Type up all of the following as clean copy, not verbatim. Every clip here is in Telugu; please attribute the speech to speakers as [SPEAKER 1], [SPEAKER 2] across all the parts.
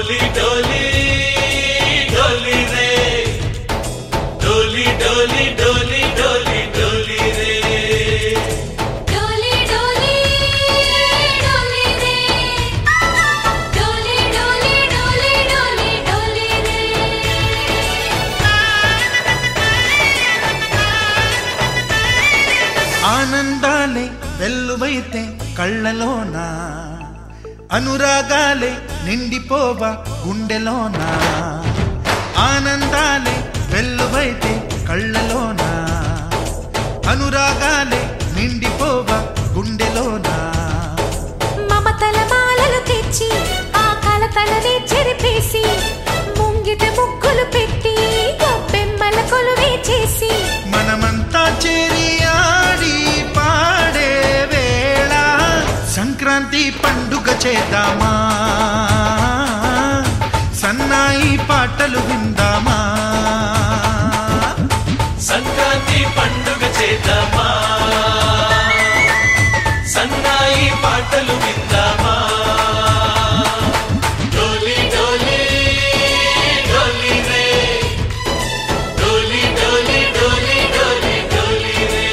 [SPEAKER 1] डोली डोली डोली रे डोली डोली डोली डोली डोली रे
[SPEAKER 2] डोली डोली डोली रे डोली डोली डोली डोली डोली रे
[SPEAKER 3] ఆనందాలే వెల్లువైతే కళ్ళలోనా అనురాగాలే నిండిపోవా గుండెలోనా ఆనందాలే వెల్లువైతే కళ్ళలోనా అనురాగాలే నిండిపోవా గుండెలోనా
[SPEAKER 2] మమతల మాలలు తెచ్చి ఆ కలతలనే చెరిపేసి ముంగిట ముగ్గులు పెట్టి గొప్పెమ్మల కొలువే చేసి
[SPEAKER 3] మనమంతా చేరి ఆడి పాడే వేళ సంక్రాంతి పండుగ చేద్దామా సన్నాయి పాటలు విందామా
[SPEAKER 1] సంక్రాంతి పండుగ చేద్దామా సన్నాయి పాటలు విందామా డోలి డోలి డోలి రే డోలి డోలి డోలి డోలి డోలి రే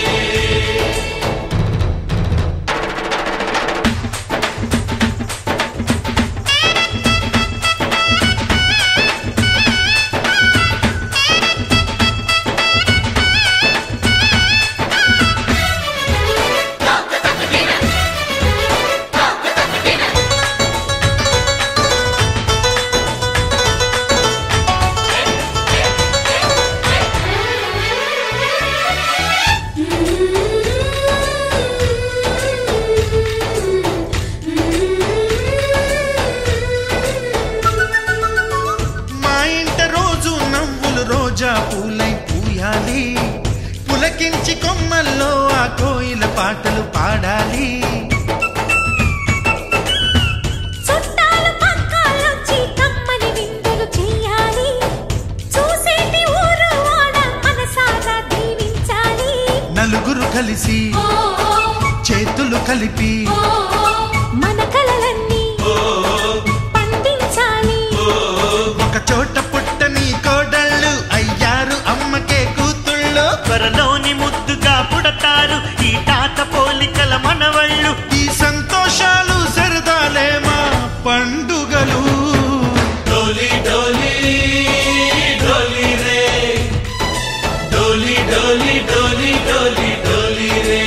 [SPEAKER 3] మా ఇంట రోజు నవ్వులు రోజా పూలై పూయాలి పులకించి కొమ్మల్లో ఆ కోయిల పాటలు పాడాలి
[SPEAKER 2] చుట్టాలు పక్కాలొచ్చి కమ్మని విందులు చెయ్యాలి చూసేటి ఊరు వాడ మనసారా దీవించాలి
[SPEAKER 3] నలుగురు కలిసి చేతులు కలిపి
[SPEAKER 2] మన కలలన్నీ పండించాలి
[SPEAKER 3] ఒక చోట పుట్టని కోడళ్ళు అయ్యారు అమ్మకే కూతుళ్ళు
[SPEAKER 4] త్వరలోని ముద్దుగా పుడతారు ఈ తాత పోలికల మనవళ్ళు
[SPEAKER 3] ఈ సంతోషాలు సరదాలే మా పండుగలు
[SPEAKER 1] डोली डोली डोली रे डोली डोली डोली डोली डोली रे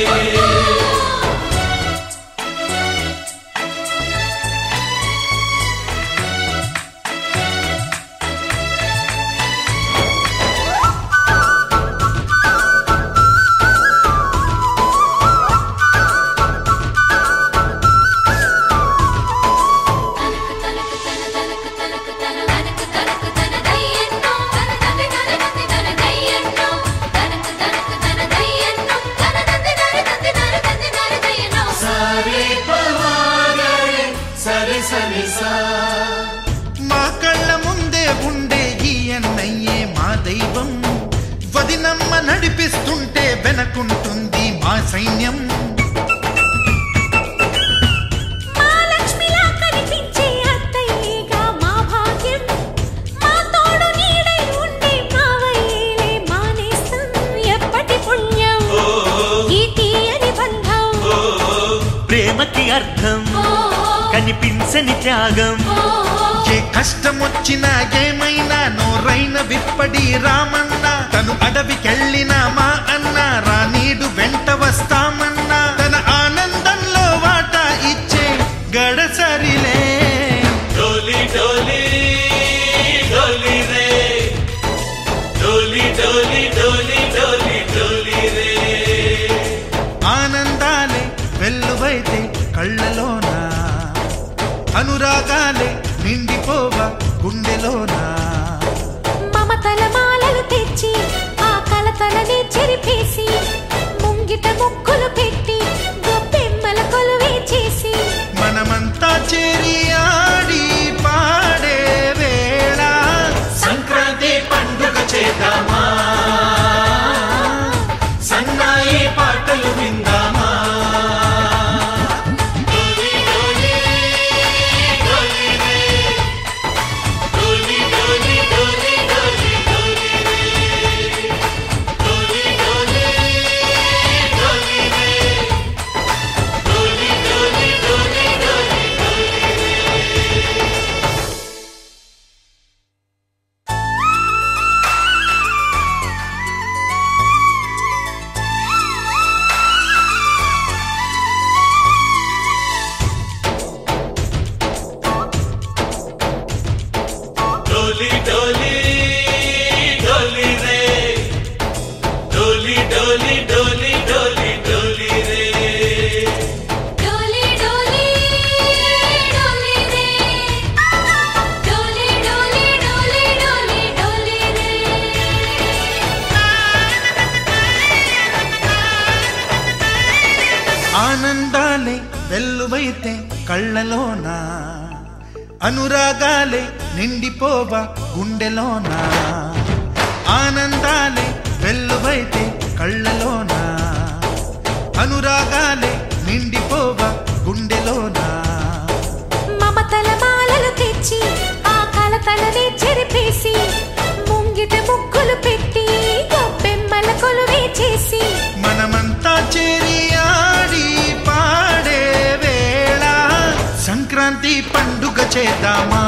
[SPEAKER 1] సరి సరి సా
[SPEAKER 3] మా కళ్ళ ముందే ఉండే ఈ అన్నయ్యే మా దైవం వదినమ్మ నడిపిస్తుంటే వెనకుంటుంది మా సైన్యం
[SPEAKER 2] మా లక్ష్మిలా కనిపించే అత్తయ్యేగా మా భాగ్యం మా తోడు నీడై ఉండే మావయ్యేలే మా నేస్తం ఎప్పటి పుణ్యం ఈ తీయని బంధం
[SPEAKER 4] ప్రేమకి అర్థం కనిపించని త్యాగం
[SPEAKER 3] ఏ కష్టం వచ్చినా ఏమైనా నోరైన విప్పడి రామన్న తను అడవికెళ్ళినా మా అన్న రానీడు వెంట వస్తామన్నా తన ఆనందంలో వాటా ఇచ్చే గడసరిలే
[SPEAKER 1] डोली डोली डोली रे डोली डोली डोली डोली डोली रे
[SPEAKER 3] ఆనందాలే వెల్లువైతే కళ్ళలోనా అనురాగాలే నిండిపోవా గుండెలోనా
[SPEAKER 2] మమతల మాలలు తెచ్చి ఆ కలతలనే చెరిపేసి ముంగిట ముగ్గులు పెట్టి గొప్పెమ్మల కొలువే చేసి
[SPEAKER 3] మనమంతా చేరి ఆడి పాడే వేళ
[SPEAKER 1] సంక్రాంతి పండుగ చేద్దామా సన్నాయి పాటలు విందామా డోలి డోలి డోలి రే డోలి డోలి డోలి రే డోలి డోలి డోలి డోలి డోలి రే
[SPEAKER 2] డోలి డోలి డోలి రే డోలి డోలి డోలి డోలి డోలి రే
[SPEAKER 3] ఆనందాలే వెల్లువైతే కళ్ళలోన అనురాగాలే నిండిపోవా గుండెలోన ఆనందాలే వెల్లువైతే కళ్ళలోన అనురాగాలే నిండిపోవా గుండెలోన
[SPEAKER 2] మమతల మాలలు తెచ్చి ఆ కలతలని చెరిపేసి ముంగిట ముగ్గులు పెట్టి గొప్పెమ్మల కొలువే చేసి
[SPEAKER 3] మనమంతా చేరి ఆడి పాడే వేళ సంక్రాంతి పండుగ చేద్దామా